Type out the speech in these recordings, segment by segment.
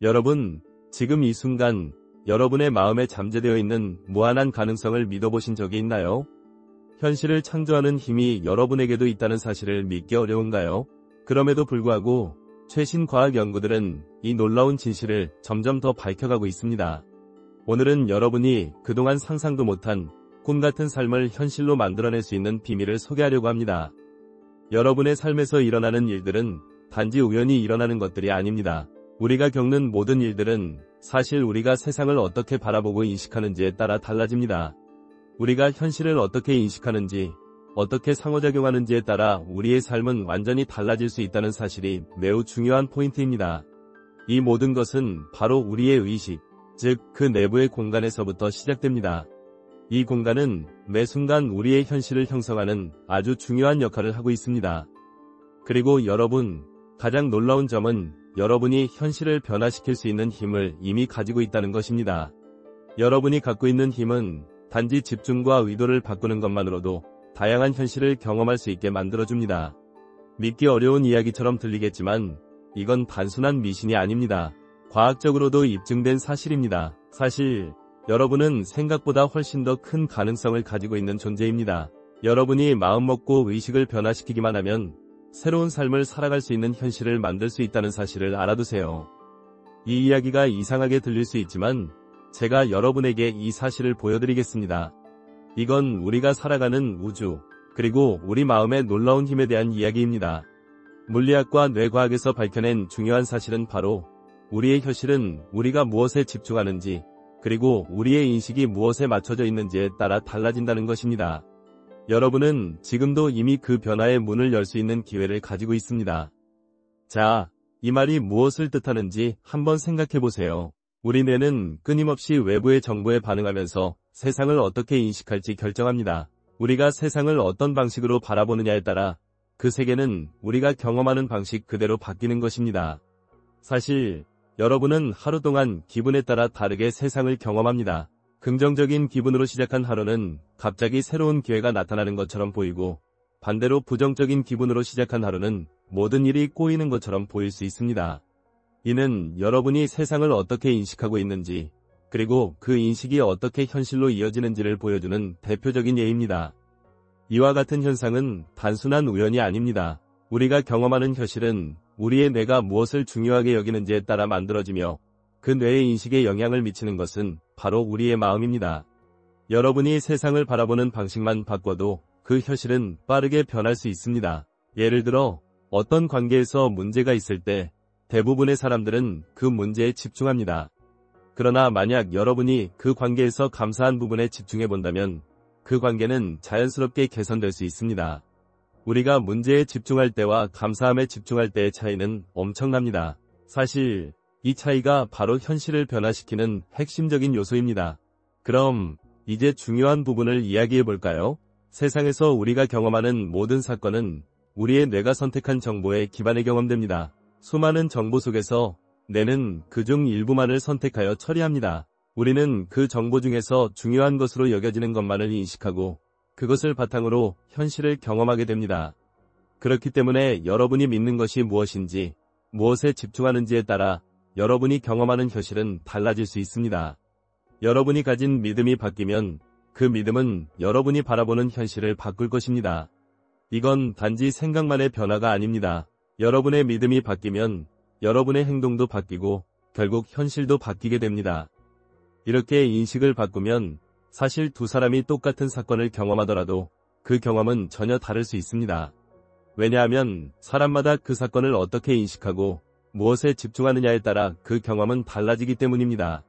여러분, 지금 이 순간 여러분의 마음에 잠재되어 있는 무한한 가능성을 믿어보신 적이 있나요? 현실을 창조하는 힘이 여러분에게도 있다는 사실을 믿기 어려운가요? 그럼에도 불구하고 최신 과학 연구들은 이 놀라운 진실을 점점 더 밝혀가고 있습니다. 오늘은 여러분이 그동안 상상도 못한 꿈같은 삶을 현실로 만들어낼 수 있는 비밀을 소개하려고 합니다. 여러분의 삶에서 일어나는 일들은 단지 우연히 일어나는 것들이 아닙니다. 우리가 겪는 모든 일들은 사실 우리가 세상을 어떻게 바라보고 인식하는지에 따라 달라집니다. 우리가 현실을 어떻게 인식하는지, 어떻게 상호작용하는지에 따라 우리의 삶은 완전히 달라질 수 있다는 사실이 매우 중요한 포인트입니다. 이 모든 것은 바로 우리의 의식, 즉 그 내부의 공간에서부터 시작됩니다. 이 공간은 매 순간 우리의 현실을 형성하는 아주 중요한 역할을 하고 있습니다. 그리고 여러분, 가장 놀라운 점은 여러분이 현실을 변화시킬 수 있는 힘을 이미 가지고 있다는 것입니다. 여러분이 갖고 있는 힘은 단지 집중과 의도를 바꾸는 것만으로도 다양한 현실을 경험할 수 있게 만들어줍니다. 믿기 어려운 이야기처럼 들리겠지만 이건 단순한 미신이 아닙니다. 과학적으로도 입증된 사실입니다. 사실 여러분은 생각보다 훨씬 더 큰 가능성을 가지고 있는 존재입니다. 여러분이 마음먹고 의식을 변화시키기만 하면 새로운 삶을 살아갈 수 있는 현실을 만들 수 있다는 사실을 알아두세요. 이 이야기가 이상하게 들릴 수 있지만 제가 여러분에게 이 사실을 보여드리겠습니다. 이건 우리가 살아가는 우주, 그리고 우리 마음의 놀라운 힘에 대한 이야기입니다. 물리학과 뇌과학에서 밝혀낸 중요한 사실은 바로 우리의 현실은 우리가 무엇에 집중하는지, 그리고 우리의 인식이 무엇에 맞춰져 있는지에 따라 달라진다는 것입니다. 여러분은 지금도 이미 그 변화의 문을 열 수 있는 기회를 가지고 있습니다. 자, 이 말이 무엇을 뜻하는지 한번 생각해보세요. 우리 뇌는 끊임없이 외부의 정보에 반응하면서 세상을 어떻게 인식할지 결정합니다. 우리가 세상을 어떤 방식으로 바라보느냐에 따라 그 세계는 우리가 경험하는 방식 그대로 바뀌는 것입니다. 사실 여러분은 하루 동안 기분에 따라 다르게 세상을 경험합니다. 긍정적인 기분으로 시작한 하루는 갑자기 새로운 기회가 나타나는 것처럼 보이고, 반대로 부정적인 기분으로 시작한 하루는 모든 일이 꼬이는 것처럼 보일 수 있습니다. 이는 여러분이 세상을 어떻게 인식하고 있는지, 그리고 그 인식이 어떻게 현실로 이어지는지를 보여주는 대표적인 예입니다. 이와 같은 현상은 단순한 우연이 아닙니다. 우리가 경험하는 현실은 우리의 뇌가 무엇을 중요하게 여기는지에 따라 만들어지며, 그 뇌의 인식에 영향을 미치는 것은 바로 우리의 마음입니다. 여러분이 세상을 바라보는 방식만 바꿔도 그 현실은 빠르게 변할 수 있습니다. 예를 들어 어떤 관계에서 문제가 있을 때 대부분의 사람들은 그 문제에 집중합니다. 그러나 만약 여러분이 그 관계에서 감사한 부분에 집중해 본다면 그 관계는 자연스럽게 개선될 수 있습니다. 우리가 문제에 집중할 때와 감사함에 집중할 때의 차이는 엄청납니다. 사실 이 차이가 바로 현실을 변화시키는 핵심적인 요소입니다. 그럼 이제 중요한 부분을 이야기해 볼까요? 세상에서 우리가 경험하는 모든 사건은 우리의 뇌가 선택한 정보에 기반해 경험됩니다. 수많은 정보 속에서 뇌는 그중 일부만을 선택하여 처리합니다. 우리는 그 정보 중에서 중요한 것으로 여겨지는 것만을 인식하고 그것을 바탕으로 현실을 경험하게 됩니다. 그렇기 때문에 여러분이 믿는 것이 무엇인지, 무엇에 집중하는지에 따라 여러분이 경험하는 현실은 달라질 수 있습니다. 여러분이 가진 믿음이 바뀌면 그 믿음은 여러분이 바라보는 현실을 바꿀 것입니다. 이건 단지 생각만의 변화가 아닙니다. 여러분의 믿음이 바뀌면 여러분의 행동도 바뀌고 결국 현실도 바뀌게 됩니다. 이렇게 인식을 바꾸면 사실 두 사람이 똑같은 사건을 경험하더라도 그 경험은 전혀 다를 수 있습니다. 왜냐하면 사람마다 그 사건을 어떻게 인식하고 무엇에 집중하느냐에 따라 그 경험은 달라지기 때문입니다.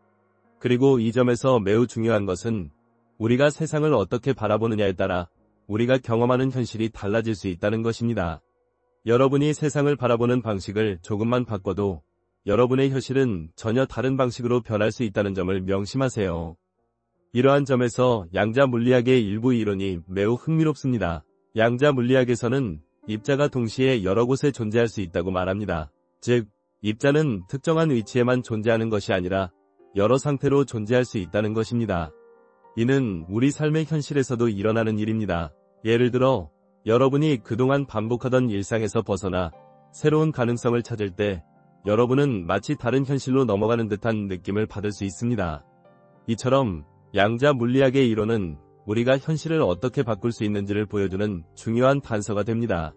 그리고 이 점에서 매우 중요한 것은 우리가 세상을 어떻게 바라보느냐에 따라 우리가 경험하는 현실이 달라질 수 있다는 것입니다. 여러분이 세상을 바라보는 방식을 조금만 바꿔도 여러분의 현실은 전혀 다른 방식으로 변할 수 있다는 점을 명심하세요. 이러한 점에서 양자 물리학의 일부 이론이 매우 흥미롭습니다. 양자 물리학에서는 입자가 동시에 여러 곳에 존재할 수 있다고 말합니다. 즉, 입자는 특정한 위치에만 존재하는 것이 아니라 여러 상태로 존재할 수 있다는 것입니다. 이는 우리 삶의 현실에서도 일어나는 일입니다. 예를 들어 여러분이 그동안 반복하던 일상에서 벗어나 새로운 가능성을 찾을 때 여러분은 마치 다른 현실로 넘어가는 듯한 느낌을 받을 수 있습니다. 이처럼 양자 물리학의 이론은 우리가 현실을 어떻게 바꿀 수 있는지를 보여주는 중요한 단서가 됩니다.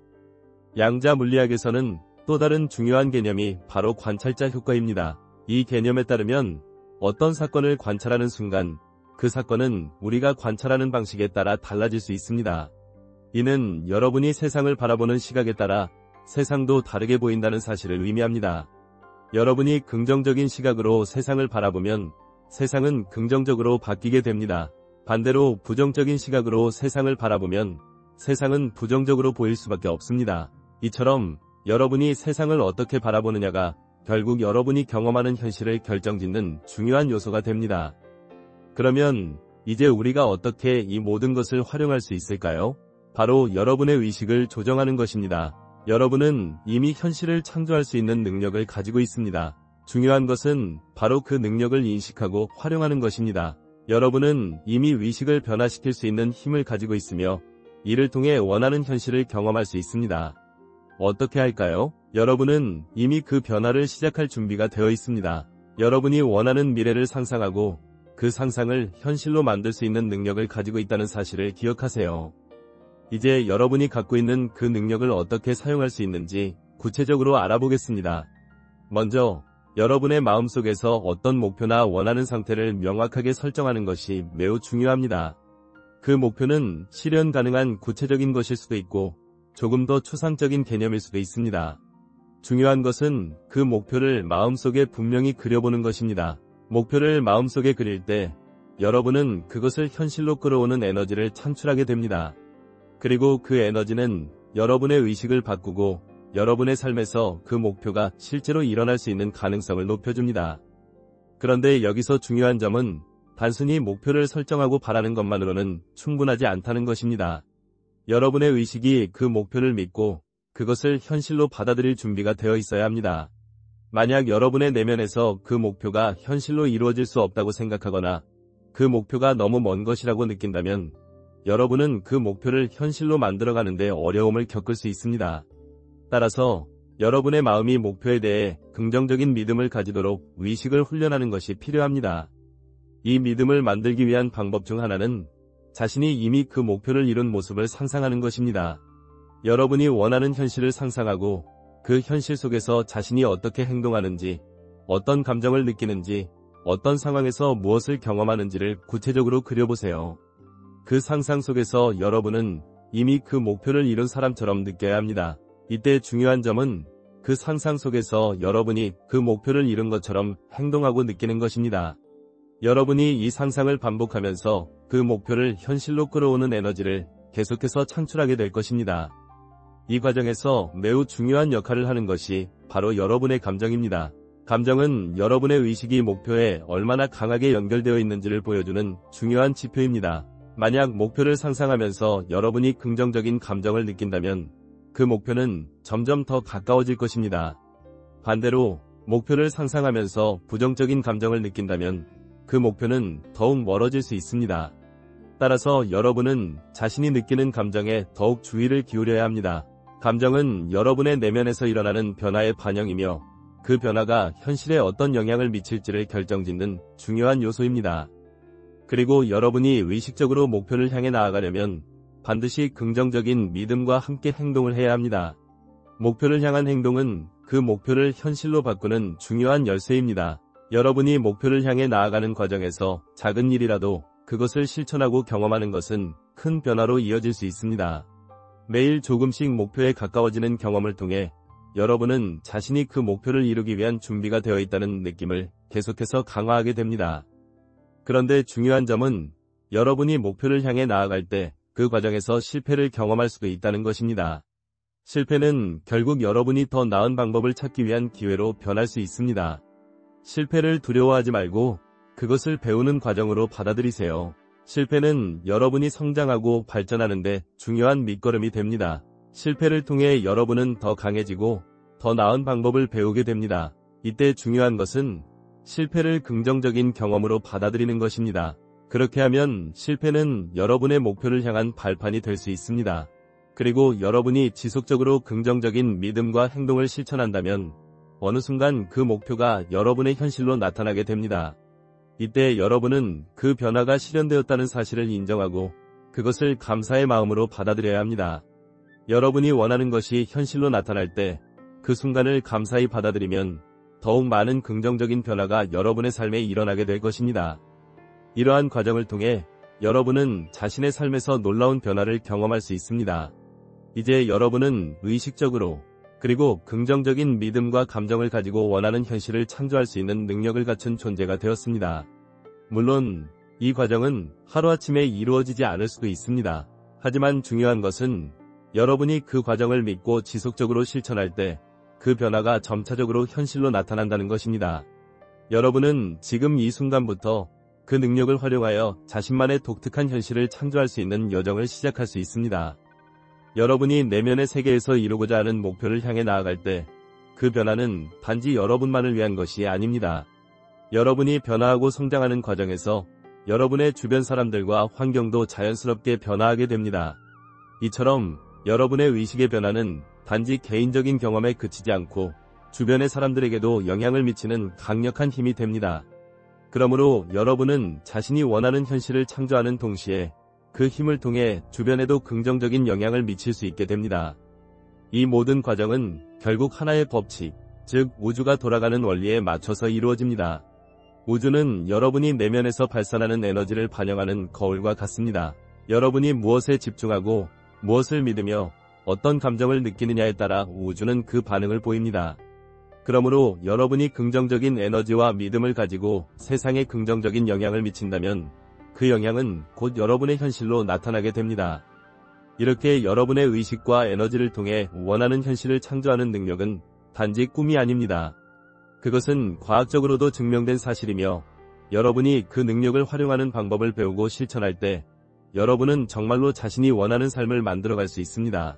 양자 물리학에서는 또 다른 중요한 개념이 바로 관찰자 효과입니다. 이 개념에 따르면 어떤 사건을 관찰하는 순간 그 사건은 우리가 관찰하는 방식에 따라 달라질 수 있습니다. 이는 여러분이 세상을 바라보는 시각에 따라 세상도 다르게 보인다는 사실을 의미합니다. 여러분이 긍정적인 시각으로 세상을 바라보면 세상은 긍정적으로 바뀌게 됩니다. 반대로 부정적인 시각으로 세상을 바라보면 세상은 부정적으로 보일 수밖에 없습니다. 이처럼 여러분이 세상을 어떻게 바라보느냐가 결국 여러분이 경험하는 현실을 결정짓는 중요한 요소가 됩니다. 그러면 이제 우리가 어떻게 이 모든 것을 활용할 수 있을까요? 바로 여러분의 의식을 조정하는 것입니다. 여러분은 이미 현실을 창조할 수 있는 능력을 가지고 있습니다. 중요한 것은 바로 그 능력을 인식하고 활용하는 것입니다. 여러분은 이미 의식을 변화시킬 수 있는 힘을 가지고 있으며 이를 통해 원하는 현실을 경험할 수 있습니다. 어떻게 할까요? 여러분은 이미 그 변화를 시작할 준비가 되어 있습니다. 여러분이 원하는 미래를 상상하고 그 상상을 현실로 만들 수 있는 능력을 가지고 있다는 사실을 기억하세요. 이제 여러분이 갖고 있는 그 능력을 어떻게 사용할 수 있는지 구체적으로 알아보겠습니다. 먼저 여러분의 마음속에서 어떤 목표나 원하는 상태를 명확하게 설정하는 것이 매우 중요합니다. 그 목표는 실현 가능한 구체적인 것일 수도 있고 조금 더 추상적인 개념일 수도 있습니다. 중요한 것은 그 목표를 마음속에 분명히 그려보는 것입니다. 목표를 마음속에 그릴 때 여러분은 그것을 현실로 끌어오는 에너지를 창출하게 됩니다. 그리고 그 에너지는 여러분의 의식을 바꾸고 여러분의 삶에서 그 목표가 실제로 일어날 수 있는 가능성을 높여줍니다. 그런데 여기서 중요한 점은 단순히 목표를 설정하고 바라는 것만으로는 충분하지 않다는 것입니다. 여러분의 의식이 그 목표를 믿고 그것을 현실로 받아들일 준비가 되어 있어야 합니다. 만약 여러분의 내면에서 그 목표가 현실로 이루어질 수 없다고 생각하거나 그 목표가 너무 먼 것이라고 느낀다면 여러분은 그 목표를 현실로 만들어가는데 어려움을 겪을 수 있습니다. 따라서 여러분의 마음이 목표에 대해 긍정적인 믿음을 가지도록 의식을 훈련하는 것이 필요합니다. 이 믿음을 만들기 위한 방법 중 하나는 자신이 이미 그 목표를 이룬 모습을 상상하는 것입니다. 여러분이 원하는 현실을 상상하고 그 현실 속에서 자신이 어떻게 행동하는지, 어떤 감정을 느끼는지, 어떤 상황에서 무엇을 경험하는지를 구체적으로 그려보세요. 그 상상 속에서 여러분은 이미 그 목표를 이룬 사람처럼 느껴야 합니다. 이때 중요한 점은 그 상상 속에서 여러분이 그 목표를 이룬 것처럼 행동하고 느끼는 것입니다. 여러분이 이 상상을 반복하면서 그 목표를 현실로 끌어오는 에너지를 계속해서 창출하게 될 것입니다. 이 과정에서 매우 중요한 역할을 하는 것이 바로 여러분의 감정입니다. 감정은 여러분의 의식이 목표에 얼마나 강하게 연결되어 있는지를 보여주는 중요한 지표입니다. 만약 목표를 상상하면서 여러분이 긍정적인 감정을 느낀다면 그 목표는 점점 더 가까워질 것입니다. 반대로 목표를 상상하면서 부정적인 감정을 느낀다면 그 목표는 더욱 멀어질 수 있습니다. 따라서 여러분은 자신이 느끼는 감정에 더욱 주의를 기울여야 합니다. 감정은 여러분의 내면에서 일어나는 변화의 반영이며 그 변화가 현실에 어떤 영향을 미칠지를 결정짓는 중요한 요소입니다. 그리고 여러분이 의식적으로 목표를 향해 나아가려면 반드시 긍정적인 믿음과 함께 행동을 해야 합니다. 목표를 향한 행동은 그 목표를 현실로 바꾸는 중요한 열쇠입니다. 여러분이 목표를 향해 나아가는 과정에서 작은 일이라도 그것을 실천하고 경험하는 것은 큰 변화로 이어질 수 있습니다. 매일 조금씩 목표에 가까워지는 경험을 통해 여러분은 자신이 그 목표를 이루기 위한 준비가 되어 있다는 느낌을 계속해서 강화하게 됩니다. 그런데 중요한 점은 여러분이 목표를 향해 나아갈 때 그 과정에서 실패를 경험할 수도 있다는 것입니다. 실패는 결국 여러분이 더 나은 방법을 찾기 위한 기회로 변할 수 있습니다. 실패를 두려워하지 말고 그것을 배우는 과정으로 받아들이세요. 실패는 여러분이 성장하고 발전하는데 중요한 밑거름이 됩니다. 실패를 통해 여러분은 더 강해지고 더 나은 방법을 배우게 됩니다. 이때 중요한 것은 실패를 긍정적인 경험으로 받아들이는 것입니다. 그렇게 하면 실패는 여러분의 목표를 향한 발판이 될 수 있습니다. 그리고 여러분이 지속적으로 긍정적인 믿음과 행동을 실천한다면 어느 순간 그 목표가 여러분의 현실로 나타나게 됩니다. 이때 여러분은 그 변화가 실현되었다는 사실을 인정하고 그것을 감사의 마음으로 받아들여야 합니다. 여러분이 원하는 것이 현실로 나타날 때 그 순간을 감사히 받아들이면 더욱 많은 긍정적인 변화가 여러분의 삶에 일어나게 될 것입니다. 이러한 과정을 통해 여러분은 자신의 삶에서 놀라운 변화를 경험할 수 있습니다. 이제 여러분은 의식적으로 그리고 긍정적인 믿음과 감정을 가지고 원하는 현실을 창조할 수 있는 능력을 갖춘 존재가 되었습니다. 물론 이 과정은 하루아침에 이루어지지 않을 수도 있습니다. 하지만 중요한 것은 여러분이 그 과정을 믿고 지속적으로 실천할 때 그 변화가 점차적으로 현실로 나타난다는 것입니다. 여러분은 지금 이 순간부터 그 능력을 활용하여 자신만의 독특한 현실을 창조할 수 있는 여정을 시작할 수 있습니다. 여러분이 내면의 세계에서 이루고자 하는 목표를 향해 나아갈 때 그 변화는 단지 여러분만을 위한 것이 아닙니다. 여러분이 변화하고 성장하는 과정에서 여러분의 주변 사람들과 환경도 자연스럽게 변화하게 됩니다. 이처럼 여러분의 의식의 변화는 단지 개인적인 경험에 그치지 않고 주변의 사람들에게도 영향을 미치는 강력한 힘이 됩니다. 그러므로 여러분은 자신이 원하는 현실을 창조하는 동시에 그 힘을 통해 주변에도 긍정적인 영향을 미칠 수 있게 됩니다. 이 모든 과정은 결국 하나의 법칙, 즉 우주가 돌아가는 원리에 맞춰서 이루어집니다. 우주는 여러분이 내면에서 발산하는 에너지를 반영하는 거울과 같습니다. 여러분이 무엇에 집중하고 무엇을 믿으며 어떤 감정을 느끼느냐에 따라 우주는 그 반응을 보입니다. 그러므로 여러분이 긍정적인 에너지와 믿음을 가지고 세상에 긍정적인 영향을 미친다면 그 영향은 곧 여러분의 현실로 나타나게 됩니다. 이렇게 여러분의 의식과 에너지를 통해 원하는 현실을 창조하는 능력은 단지 꿈이 아닙니다. 그것은 과학적으로도 증명된 사실이며 여러분이 그 능력을 활용하는 방법을 배우고 실천할 때 여러분은 정말로 자신이 원하는 삶을 만들어갈 수 있습니다.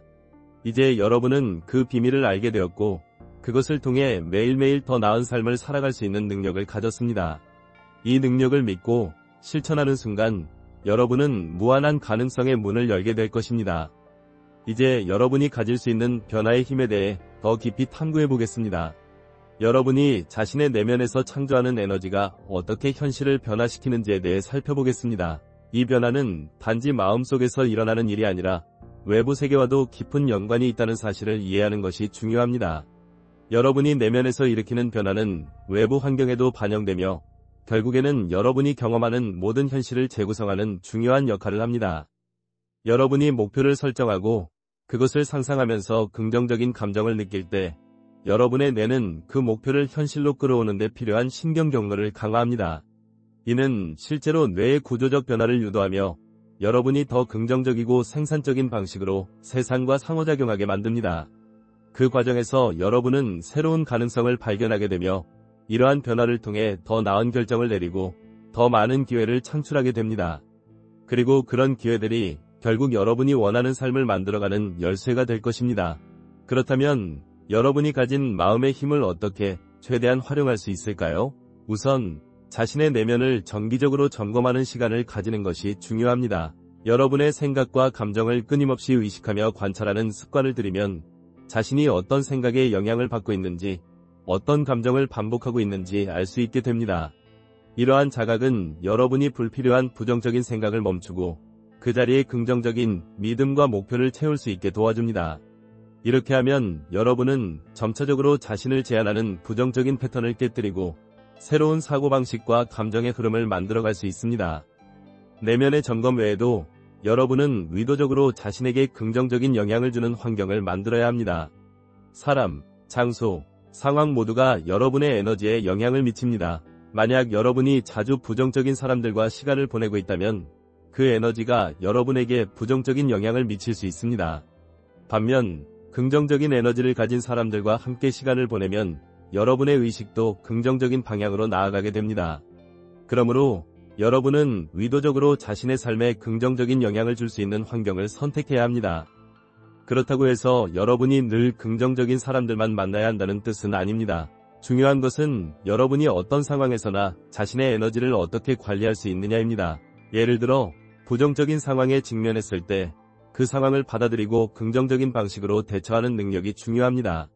이제 여러분은 그 비밀을 알게 되었고 그것을 통해 매일매일 더 나은 삶을 살아갈 수 있는 능력을 가졌습니다. 이 능력을 믿고 실천하는 순간 여러분은 무한한 가능성의 문을 열게 될 것입니다. 이제 여러분이 가질 수 있는 변화의 힘에 대해 더 깊이 탐구해 보겠습니다. 여러분이 자신의 내면에서 창조하는 에너지가 어떻게 현실을 변화시키는지에 대해 살펴보겠습니다. 이 변화는 단지 마음속에서 일어나는 일이 아니라 외부 세계와도 깊은 연관이 있다는 사실을 이해하는 것이 중요합니다. 여러분이 내면에서 일으키는 변화는 외부 환경에도 반영되며 결국에는 여러분이 경험하는 모든 현실을 재구성하는 중요한 역할을 합니다. 여러분이 목표를 설정하고 그것을 상상하면서 긍정적인 감정을 느낄 때 여러분의 뇌는 그 목표를 현실로 끌어오는 데 필요한 신경 경로를 강화합니다. 이는 실제로 뇌의 구조적 변화를 유도하며 여러분이 더 긍정적이고 생산적인 방식으로 세상과 상호작용하게 만듭니다. 그 과정에서 여러분은 새로운 가능성을 발견하게 되며 이러한 변화를 통해 더 나은 결정을 내리고 더 많은 기회를 창출하게 됩니다. 그리고 그런 기회들이 결국 여러분이 원하는 삶을 만들어가는 열쇠가 될 것입니다. 그렇다면 여러분이 가진 마음의 힘을 어떻게 최대한 활용할 수 있을까요? 우선 자신의 내면을 정기적으로 점검하는 시간을 가지는 것이 중요합니다. 여러분의 생각과 감정을 끊임없이 의식하며 관찰하는 습관을 들이면 자신이 어떤 생각에 영향을 받고 있는지, 어떤 감정을 반복하고 있는지 알 수 있게 됩니다. 이러한 자각은 여러분이 불필요한 부정적인 생각을 멈추고 그 자리에 긍정적인 믿음과 목표를 채울 수 있게 도와줍니다. 이렇게 하면 여러분은 점차적으로 자신을 제한하는 부정적인 패턴을 깨뜨리고 새로운 사고방식과 감정의 흐름을 만들어갈 수 있습니다. 내면의 점검 외에도 여러분은 의도적으로 자신에게 긍정적인 영향을 주는 환경을 만들어야 합니다. 사람, 장소, 상황 모두가 여러분의 에너지에 영향을 미칩니다. 만약 여러분이 자주 부정적인 사람들과 시간을 보내고 있다면 그 에너지가 여러분에게 부정적인 영향을 미칠 수 있습니다. 반면 긍정적인 에너지를 가진 사람들과 함께 시간을 보내면 여러분의 의식도 긍정적인 방향으로 나아가게 됩니다. 그러므로 여러분은 의도적으로 자신의 삶에 긍정적인 영향을 줄 수 있는 환경을 선택해야 합니다. 그렇다고 해서 여러분이 늘 긍정적인 사람들만 만나야 한다는 뜻은 아닙니다. 중요한 것은 여러분이 어떤 상황에서나 자신의 에너지를 어떻게 관리할 수 있느냐입니다. 예를 들어 부정적인 상황에 직면했을 때 그 상황을 받아들이고 긍정적인 방식으로 대처하는 능력이 중요합니다.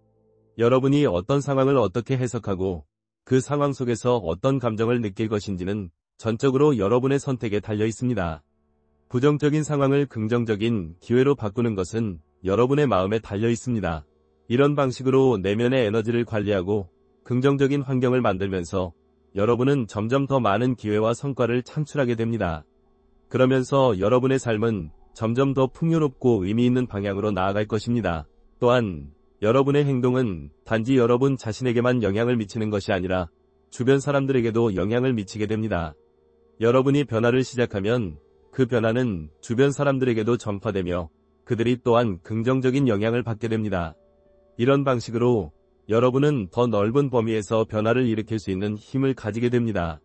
여러분이 어떤 상황을 어떻게 해석하고 그 상황 속에서 어떤 감정을 느낄 것인지는 전적으로 여러분의 선택에 달려 있습니다. 부정적인 상황을 긍정적인 기회로 바꾸는 것은 여러분의 마음에 달려 있습니다. 이런 방식으로 내면의 에너지를 관리하고 긍정적인 환경을 만들면서 여러분은 점점 더 많은 기회와 성과를 창출하게 됩니다. 그러면서 여러분의 삶은 점점 더 풍요롭고 의미 있는 방향으로 나아갈 것입니다. 또한 여러분의 행동은 단지 여러분 자신에게만 영향을 미치는 것이 아니라 주변 사람들에게도 영향을 미치게 됩니다. 여러분이 변화를 시작하면 그 변화는 주변 사람들에게도 전파되며 그들이 또한 긍정적인 영향을 받게 됩니다. 이런 방식으로 여러분은 더 넓은 범위에서 변화를 일으킬 수 있는 힘을 가지게 됩니다.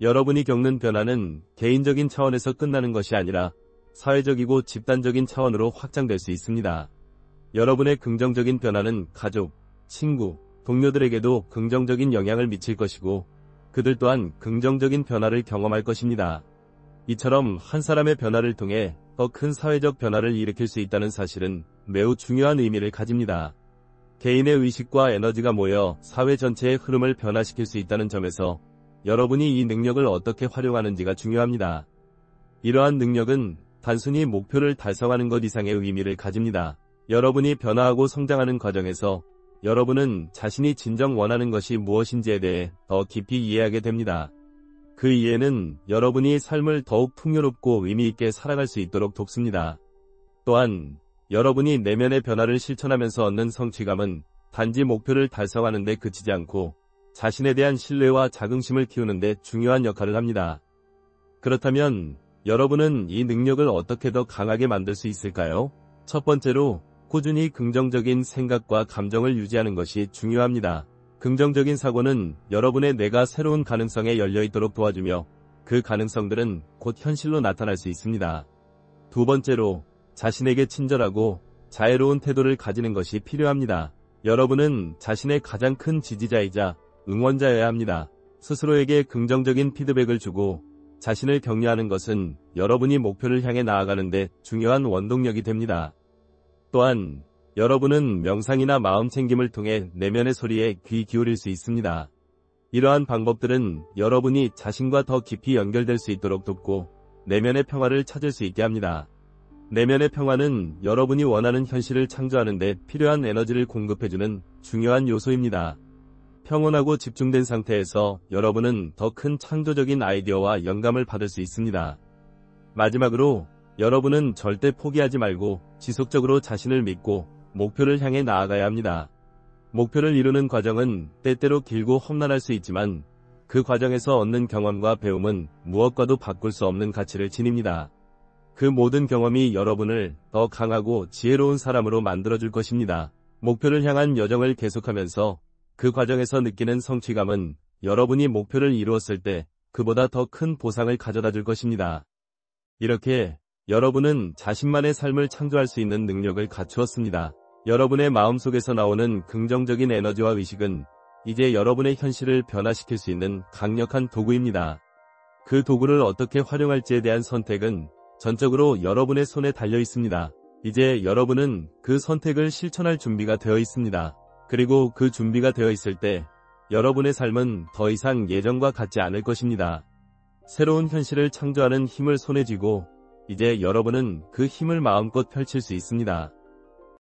여러분이 겪는 변화는 개인적인 차원에서 끝나는 것이 아니라 사회적이고 집단적인 차원으로 확장될 수 있습니다. 여러분의 긍정적인 변화는 가족, 친구, 동료들에게도 긍정적인 영향을 미칠 것이고 그들 또한 긍정적인 변화를 경험할 것입니다. 이처럼 한 사람의 변화를 통해 더 큰 사회적 변화를 일으킬 수 있다는 사실은 매우 중요한 의미를 가집니다. 개인의 의식과 에너지가 모여 사회 전체의 흐름을 변화시킬 수 있다는 점에서 여러분이 이 능력을 어떻게 활용하는지가 중요합니다. 이러한 능력은 단순히 목표를 달성하는 것 이상의 의미를 가집니다. 여러분이 변화하고 성장하는 과정에서 여러분은 자신이 진정 원하는 것이 무엇인지에 대해 더 깊이 이해하게 됩니다. 그 이해는 여러분이 삶을 더욱 풍요롭고 의미있게 살아갈 수 있도록 돕습니다. 또한 여러분이 내면의 변화를 실천하면서 얻는 성취감은 단지 목표를 달성하는 데 그치지 않고 자신에 대한 신뢰와 자긍심을 키우는 데 중요한 역할을 합니다. 그렇다면 여러분은 이 능력을 어떻게 더 강하게 만들 수 있을까요? 첫 번째로 꾸준히 긍정적인 생각과 감정을 유지하는 것이 중요합니다. 긍정적인 사고는 여러분의 뇌가 새로운 가능성에 열려 있도록 도와주며 그 가능성들은 곧 현실로 나타날 수 있습니다. 두 번째로 자신에게 친절하고 자애로운 태도를 가지는 것이 필요합니다. 여러분은 자신의 가장 큰 지지자이자 응원자여야 합니다. 스스로에게 긍정적인 피드백을 주고 자신을 격려하는 것은 여러분이 목표를 향해 나아가는 데 중요한 원동력이 됩니다. 또한 여러분은 명상이나 마음 챙김을 통해 내면의 소리에 귀 기울일 수 있습니다. 이러한 방법들은 여러분이 자신과 더 깊이 연결될 수 있도록 돕고 내면의 평화를 찾을 수 있게 합니다. 내면의 평화는 여러분이 원하는 현실을 창조하는 데 필요한 에너지를 공급해주는 중요한 요소입니다. 평온하고 집중된 상태에서 여러분은 더 큰 창조적인 아이디어와 영감을 받을 수 있습니다. 마지막으로 여러분은 절대 포기하지 말고 지속적으로 자신을 믿고 목표를 향해 나아가야 합니다. 목표를 이루는 과정은 때때로 길고 험난할 수 있지만 그 과정에서 얻는 경험과 배움은 무엇과도 바꿀 수 없는 가치를 지닙니다. 그 모든 경험이 여러분을 더 강하고 지혜로운 사람으로 만들어줄 것입니다. 목표를 향한 여정을 계속하면서 그 과정에서 느끼는 성취감은 여러분이 목표를 이루었을 때 그보다 더 큰 보상을 가져다 줄 것입니다. 이렇게 여러분은 자신만의 삶을 창조할 수 있는 능력을 갖추었습니다. 여러분의 마음속에서 나오는 긍정적인 에너지와 의식은 이제 여러분의 현실을 변화시킬 수 있는 강력한 도구입니다. 그 도구를 어떻게 활용할지에 대한 선택은 전적으로 여러분의 손에 달려 있습니다. 이제 여러분은 그 선택을 실천할 준비가 되어 있습니다. 그리고 그 준비가 되어 있을 때 여러분의 삶은 더 이상 예전과 같지 않을 것입니다. 새로운 현실을 창조하는 힘을 손에 쥐고 이제 여러분은 그 힘을 마음껏 펼칠 수 있습니다.